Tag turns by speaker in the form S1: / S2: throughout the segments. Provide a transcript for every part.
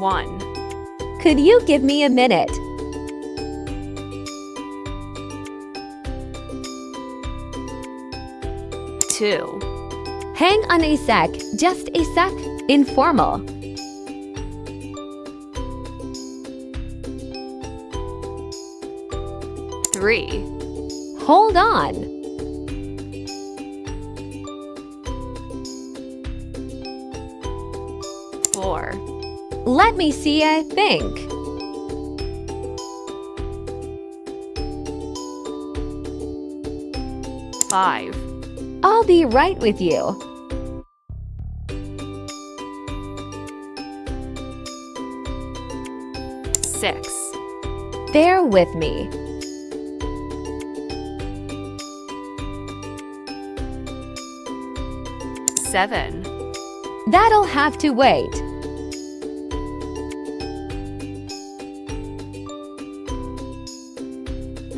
S1: 1,
S2: Could you give me a minute?
S1: 2,
S2: Hang on a sec, just a sec, informal.
S1: 3,
S2: Hold on.
S1: 4,
S2: Let me see, I think.
S1: 5,
S2: I'll be right with you.
S1: 6,
S2: Bear with me.
S1: 7,
S2: That'll have to wait.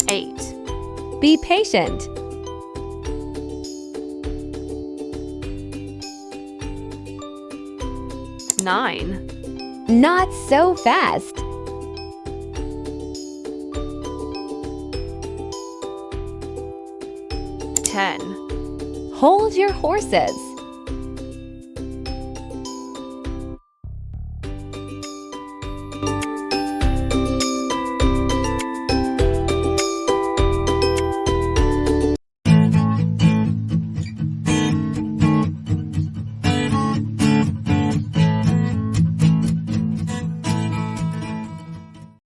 S1: 8,
S2: Be patient.
S1: 9,
S2: Not so fast.
S1: 10,
S2: Hold your horses.